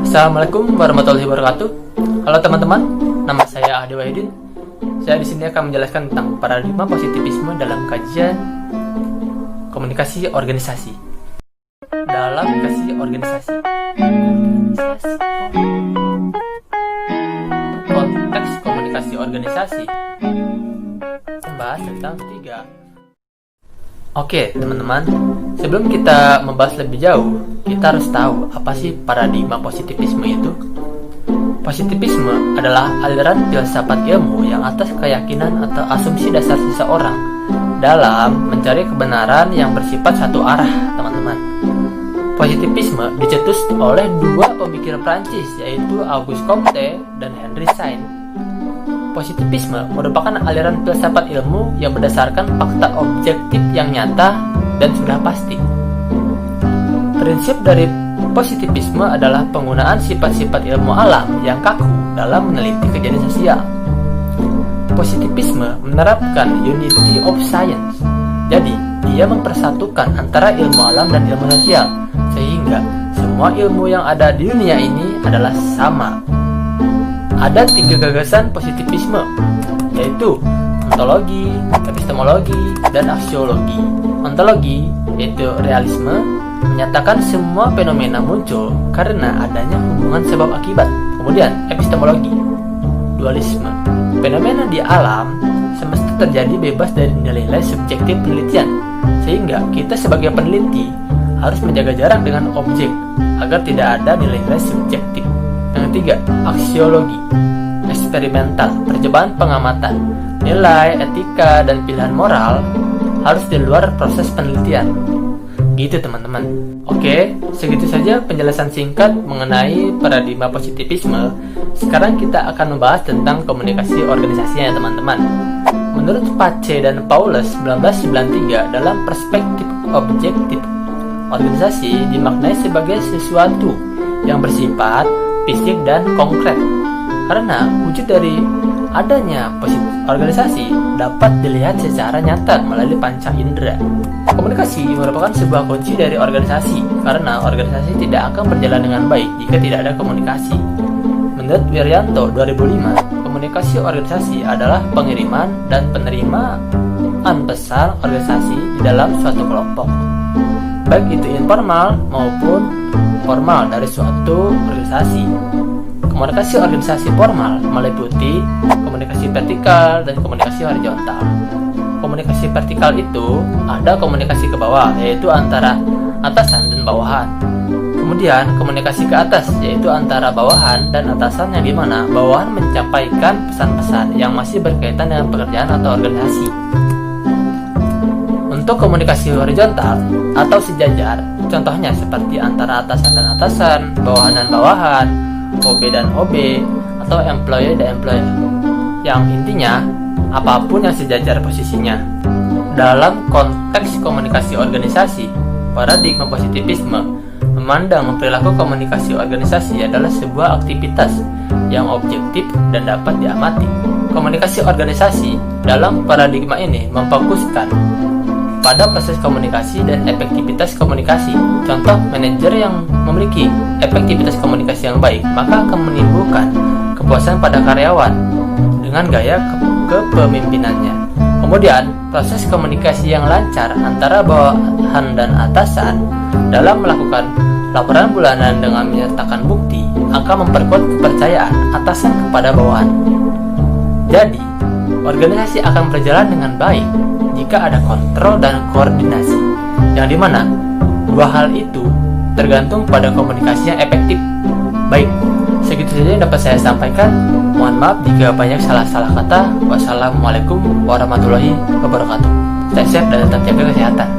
Assalamualaikum warahmatullahi wabarakatuh. Halo teman-teman, nama saya Ahdi Wahidin. Saya di sini akan menjelaskan tentang paradigma positivisme dalam kajian komunikasi organisasi. Dalam komunikasi organisasi, konteks komunikasi organisasi membahas tentang tiga. Oke teman-teman, sebelum kita membahas lebih jauh, kita harus tahu apa sih paradigma positivisme itu. Positivisme adalah aliran filsafat ilmu yang atas keyakinan atau asumsi dasar seseorang dalam mencari kebenaran yang bersifat satu arah, teman-teman. Positivisme dicetus oleh dua pemikir Prancis, yaitu Auguste Comte dan Henry Saint. Positivisme merupakan aliran filsafat ilmu yang berdasarkan fakta objektif yang nyata dan sudah pasti. Prinsip dari positivisme adalah penggunaan sifat-sifat ilmu alam yang kaku dalam meneliti kejadian sosial. Positivisme menerapkan unity of science, jadi dia mempersatukan antara ilmu alam dan ilmu sosial, sehingga semua ilmu yang ada di dunia ini adalah sama. Ada tiga gagasan positivisme, yaitu ontologi, epistemologi, dan aksiologi. Ontologi, yaitu realisme, menyatakan semua fenomena muncul karena adanya hubungan sebab akibat. Kemudian epistemologi, dualisme, fenomena di alam semesta terjadi bebas dari nilai-nilai subjektif penelitian, sehingga kita sebagai peneliti harus menjaga jarak dengan objek agar tidak ada nilai-nilai subjektif. Yang ketiga, aksiologi, eksperimental, percobaan pengamatan, nilai, etika, dan pilihan moral harus di luar proses penelitian. Gitu teman-teman. Oke, segitu saja penjelasan singkat mengenai paradigma positivisme. Sekarang kita akan membahas tentang komunikasi organisasinya teman-teman. Menurut Pace dan Paulus 1993, dalam perspektif objektif, organisasi dimaknai sebagai sesuatu yang bersifat fisik dan konkret. Karena wujud dari adanya organisasi dapat dilihat secara nyata melalui panca indera. Komunikasi merupakan sebuah kunci dari organisasi, karena organisasi tidak akan berjalan dengan baik jika tidak ada komunikasi. Menurut Wiryanto 2005, komunikasi organisasi adalah pengiriman dan penerimaan pesan organisasi di dalam suatu kelompok, baik itu informal maupun formal dari suatu organisasi. Komunikasi organisasi formal meliputi komunikasi vertikal dan komunikasi horizontal. Komunikasi vertikal itu ada komunikasi ke bawah, yaitu antara atasan dan bawahan. Kemudian komunikasi ke atas, yaitu antara bawahan dan atasan, yang dimana bawahan menyampaikan pesan-pesan yang masih berkaitan dengan pekerjaan atau organisasi. Untuk komunikasi horizontal atau sejajar, contohnya seperti antara atasan dan atasan, bawahan dan bawahan, OB dan OB, atau employee dan employee, yang intinya apapun yang sejajar posisinya. Dalam konteks komunikasi organisasi, paradigma positivisme memandang perilaku komunikasi organisasi adalah sebuah aktivitas yang objektif dan dapat diamati. Komunikasi organisasi dalam paradigma ini memfokuskan pada proses komunikasi dan efektivitas komunikasi. Contoh, manajer yang memiliki efektivitas komunikasi yang baik maka akan menimbulkan kepuasan pada karyawan dengan gaya kepemimpinannya. Kemudian, proses komunikasi yang lancar antara bawahan dan atasan dalam melakukan laporan bulanan dengan menyertakan bukti akan memperkuat kepercayaan atasan kepada bawahan. Jadi, organisasi akan berjalan dengan baik jika ada kontrol dan koordinasi, yang dimana dua hal itu tergantung pada komunikasi yang efektif. Baik, segitu saja yang dapat saya sampaikan. Mohon maaf jika banyak salah-salah kata. Wassalamualaikum warahmatullahi wabarakatuh. Stay safe dan tetap jaga kesehatan.